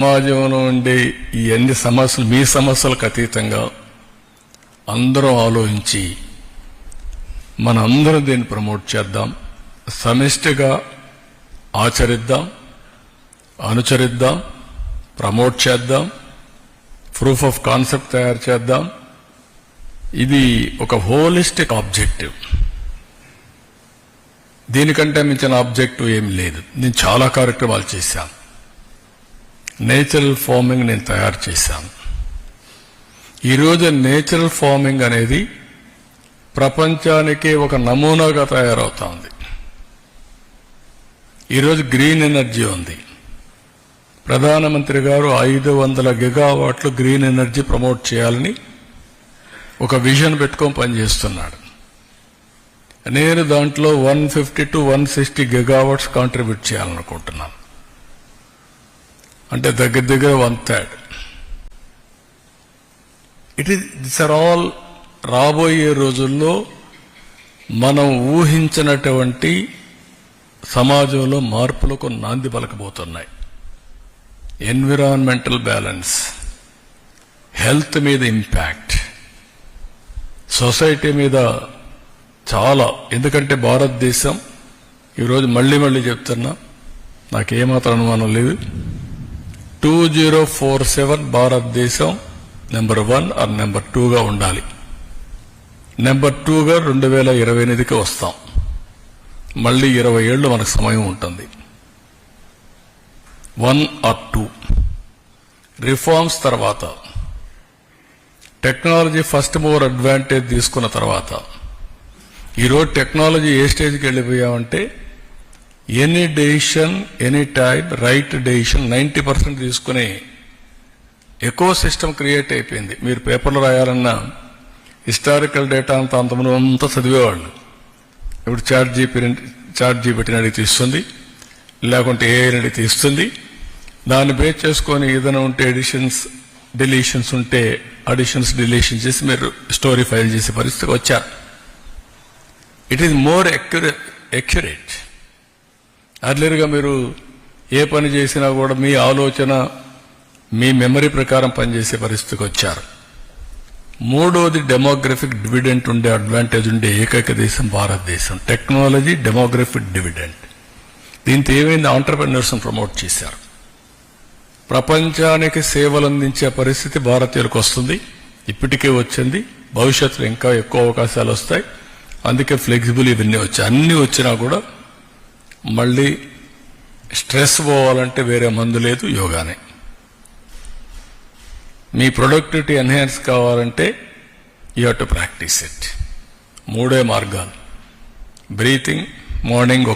సమాజంలో ఉండే ఈ అన్ని సమస్యలు మీ సమస్యలకు అతీతంగా అందరం ఆలోచించి మనందరం దీన్ని ప్రమోట్ చేద్దాం, సమిష్టిగా ఆచరిద్దాం, అనుచరిద్దాం, ప్రమోట్ చేద్దాం, ప్రూఫ్ ఆఫ్ కాన్సెప్ట్ తయారు చేద్దాం. ఇది ఒక హోలిస్టిక్ ఆబ్జెక్టివ్. దీనికంటే మించిన ఆబ్జెక్టివ్ ఏం లేదు. నేను చాలా కార్యక్రమాలు చేశాను. నేచురల్ ఫార్మింగ్ నేను తయారు చేశాను. ఈరోజు నేచురల్ ఫార్మింగ్ అనేది ప్రపంచానికి ఒక నమూనాగా తయారవుతోంది. ఈరోజు గ్రీన్ ఎనర్జీ ఉంది. ప్రధానమంత్రి గారు 500 గిగావాట్లు గ్రీన్ ఎనర్జీ ప్రమోట్ చేయాలని ఒక విజన్ పెట్టుకొని పనిచేస్తున్నాడు. నేను దాంట్లో 150 to 160 గిగావాట్స్ కాంట్రిబ్యూట్ చేయాలనుకుంటున్నాను. అంటే దగ్గర దగ్గర 1/3. దిస్ ఆర్ ఆల్ రాబోయే రోజుల్లో మనం ఊహించినటువంటి సమాజంలో మార్పులకు నాంది పలకబోతున్నాయి. ఎన్విరాన్మెంటల్ బ్యాలెన్స్, హెల్త్ మీద ఇంపాక్ట్, సొసైటీ మీద చాలా. ఎందుకంటే భారతదేశం ఈరోజు మళ్ళీ చెప్తున్నా, నాకేమాత్రం అనుమానం లేదు, 2047 భారతదేశం నెంబర్ 1 ఆర్ నెంబర్ 2గా ఉండాలి. నెంబర్ 2గా 2028కి వస్తాం. మళ్ళీ 20 ఏళ్ళు మనకు సమయం ఉంటుంది. 1 or 2 రిఫార్మ్స్ తర్వాత, టెక్నాలజీ ఫస్ట్ మూవర్ అడ్వాంటేజ్ తీసుకున్న తర్వాత, ఈరోజు టెక్నాలజీ ఏ స్టేజ్కి వెళ్ళిపోయామంటే any decision any time right decision 90% తీసుకునే ఎకో సిస్టమ్ క్రియేట్ అయిపోయింది. మీరు పేపర్లు రాయాలన్నా హిస్టారికల్ డేటా అంతా చదివేవాళ్ళు. ఇప్పుడు చాట్ జీపీటీని అడిగి తీస్తుంది, లేకుంటే ఏఐని అడిగి తీస్తుంది. దాన్ని బేస్ చేసుకొని ఏదైనా ఉంటే డిలీషన్స్ ఉంటే అడిషన్స్ డిలీషన్ చేసి మీరు స్టోరీ ఫైల్ చేసే పరిస్థితికి వచ్చారు. It is more accurate. అర్లియర్గా మీరు ఏ పని చేసినా కూడా మీ ఆలోచన, మీ మెమరీ ప్రకారం పనిచేసే పరిస్థితికి వచ్చారు. మూడోది డెమోగ్రఫిక్ డివిడెంట్ ఉండే అడ్వాంటేజ్ ఉండే ఏకైక దేశం భారతదేశం. Technology demographic dividend. దీంతో ఏమైంది, ఆంటర్‌ప్రెన్యూర్స్ ప్రమోట్ చేశారు. ప్రపంచానికి సేవలు అందించే పరిస్థితి భారతీయులకు వస్తుంది. ఇప్పటికే వచ్చింది, భవిష్యత్తులో ఇంకా ఎక్కువ అవకాశాలు వస్తాయి. అందుకే ఫ్లెక్సిబుల్ ఇవన్నీ వచ్చాయి. అన్నీ వచ్చినా కూడా మళ్ళీ స్ట్రెస్ పోవాలంటే వేరే మందు లేదు, యోగానే. మీ ప్రొడక్టివిటీ ఎన్హాన్స్ కావాలంటే you have to practice it. 3 మార్గాలు. Breathing, morning